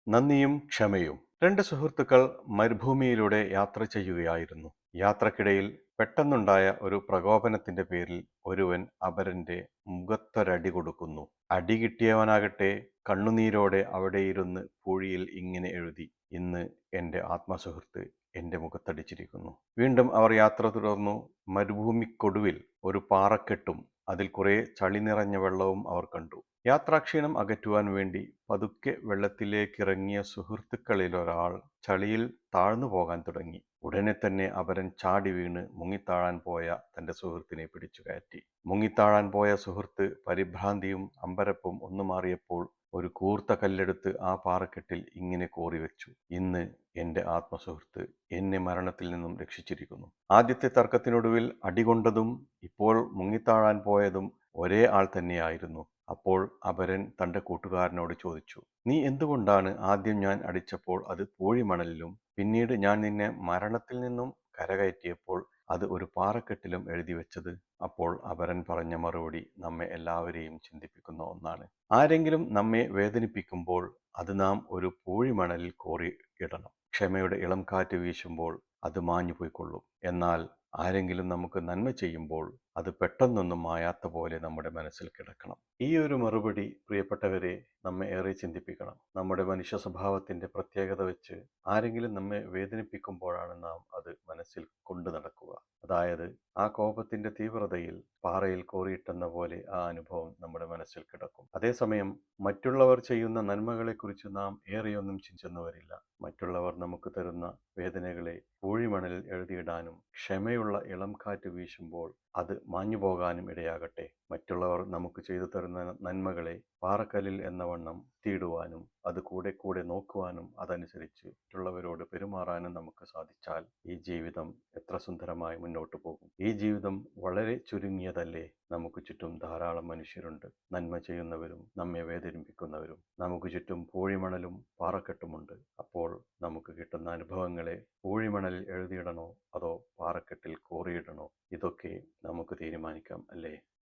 നന്ദിയും ക്ഷമയും. രണ്ട് സുഹൃത്തുക്കൾ മരുഭൂമിയിലൂടെ യാത്ര ചെയ്യുകയായിരുന്നു. യാത്രക്കിടയിൽ പെട്ടെന്നുണ്ടായ ഒരു പ്രകോപനത്തിന്റെ പേരിൽ ഒരുവൻ അപരന്റെ മുഖത്തൊരടി കൊടുക്കുന്നു. അടി കിട്ടിയവനാകട്ടെ കണ്ണുനീരോടെ അവിടെയിരുന്ന് പൂഴിയിൽ ഇങ്ങനെ എഴുതി: "ഇന്ന് എന്റെ ആത്മസുഹൃത്ത് എന്റെ മുഖത്തടിച്ചിരിക്കുന്നു." വീണ്ടും അവർ യാത്ര തുടർന്നു. മരുഭൂമിക്കൊടുവിൽ ഒരു പാറക്കെട്ടും അതിൽ കുറെ ചളി നിറഞ്ഞ വെള്ളവും അവർ കണ്ടു. യാത്രാക്ഷീണം അകറ്റുവാൻ വേണ്ടി പതുക്കെ വെള്ളത്തിലേക്കിറങ്ങിയ സുഹൃത്തുക്കളിലൊരാൾ ചളിയിൽ താഴ്ന്നു പോകാൻ തുടങ്ങി. ഉടനെ തന്നെ അപരൻ ചാടി വീണ് മുങ്ങിത്താഴാൻ പോയ തന്റെ സുഹൃത്തിനെ പിടിച്ചു കയറ്റി. മുങ്ങിത്താഴാൻ പോയ സുഹൃത്ത് പരിഭ്രാന്തിയും അമ്പരപ്പും ഒന്നു മാറിയപ്പോൾ ഒരു കൂർത്ത കല്ലെടുത്ത് ആ പാറക്കെട്ടിൽ ഇങ്ങനെ കോറിവെച്ചു: "ഇന്ന് എന്റെ ആത്മസുഹൃത്ത് എന്നെ മരണത്തിൽ നിന്നും രക്ഷിച്ചിരിക്കുന്നു." ആദ്യത്തെ തർക്കത്തിനൊടുവിൽ അടികൊണ്ടതും ഇപ്പോൾ മുങ്ങിത്താഴാൻ പോയതും ഒരേ ആൾ തന്നെയായിരുന്നു. അപ്പോൾ അപരൻ തന്റെ കൂട്ടുകാരനോട് ചോദിച്ചു: "നീ എന്തുകൊണ്ടാണ് ആദ്യം ഞാൻ അടിച്ചപ്പോൾ അത് പൂഴിമണലിലും പിന്നീട് ഞാൻ നിന്നെ മരണത്തിൽ നിന്നും കരകയറ്റിയപ്പോൾ അത് ഒരു പാറക്കെട്ടിലും എഴുതി വെച്ചത്?" അപ്പോൾ അപരൻ പറഞ്ഞ മറുപടി നമ്മെ എല്ലാവരെയും ചിന്തിപ്പിക്കുന്ന ഒന്നാണ്. ആരെങ്കിലും നമ്മെ വേദനിപ്പിക്കുമ്പോൾ അത് നാം ഒരു പൂഴിമണലിൽ കോറി ഇടണം. ക്ഷമയുടെ ഇളം കാറ്റ് വീശുമ്പോൾ അത് മാഞ്ഞു പോയിക്കൊള്ളും. എന്നാൽ ആരെങ്കിലും നമുക്ക് നന്മ ചെയ്യുമ്പോൾ അത് പെട്ടെന്നൊന്നും മായാത്ത പോലെ നമ്മുടെ മനസ്സിൽ കിടക്കണം. ഈ ഒരു മറുപടി, പ്രിയപ്പെട്ടവരെ, നമ്മെ ഏറെ ചിന്തിപ്പിക്കണം. നമ്മുടെ മനുഷ്യ സ്വഭാവത്തിന്റെ പ്രത്യേകത വെച്ച് ആരെങ്കിലും നമ്മെ വേദനിപ്പിക്കുമ്പോഴാണ് നാം അത് മനസ്സിൽ കൊണ്ടു നടക്കുക. അതായത് ആ കോപത്തിന്റെ തീവ്രതയിൽ പാറയിൽ കോറിയിട്ടെന്ന പോലെ ആ അനുഭവം നമ്മുടെ മനസ്സിൽ കിടക്കും. അതേസമയം മറ്റുള്ളവർ ചെയ്യുന്ന നന്മകളെക്കുറിച്ച് നാം ഏറെയൊന്നും ചിന്തിച്ചെന്ന് വരില്ല. മറ്റുള്ളവർ നമുക്ക് തരുന്ന വേദനകളെ പൂഴിമണലിൽ എഴുതിയിടാനും ക്ഷമയുള്ള ഇളം കാറ്റ് വീശുമ്പോൾ അത് മാഞ്ഞു പോകാനും ഇടയാകട്ടെ. മറ്റുള്ളവർ നമുക്ക് ചെയ്തു തരുന്ന നന്മകളെ പാറക്കല്ലിൽ എന്നവണ്ണം തീടുവാനും അത് കൂടെ കൂടെ നോക്കുവാനും അതനുസരിച്ച് മറ്റുള്ളവരോട് പെരുമാറാനും നമുക്ക് സാധിച്ചാൽ ഈ ജീവിതം എത്ര സുന്ദരമായി മുന്നോട്ട് പോകും. ഈ ജീവിതം വളരെ ചുരുങ്ങിയതല്ലേ? നമുക്ക് ചുറ്റും ധാരാളം മനുഷ്യരുണ്ട്, നന്മ ചെയ്യുന്നവരും നമ്മെ വേദനിപ്പിക്കുന്നവരും. നമുക്ക് ചുറ്റും പൂഴിമണലും പാറക്കെട്ടുമുണ്ട്. അപ്പോൾ നമുക്ക് കിട്ടുന്ന അനുഭവങ്ങളെ പൂഴിമണലിൽ എഴുതിയിടണോ അതോ പാറക്കെട്ടിൽ കോറിയിടണോ? ഇതൊക്കെ നമുക്ക് തീരുമാനിക്കാം, അല്ലേ?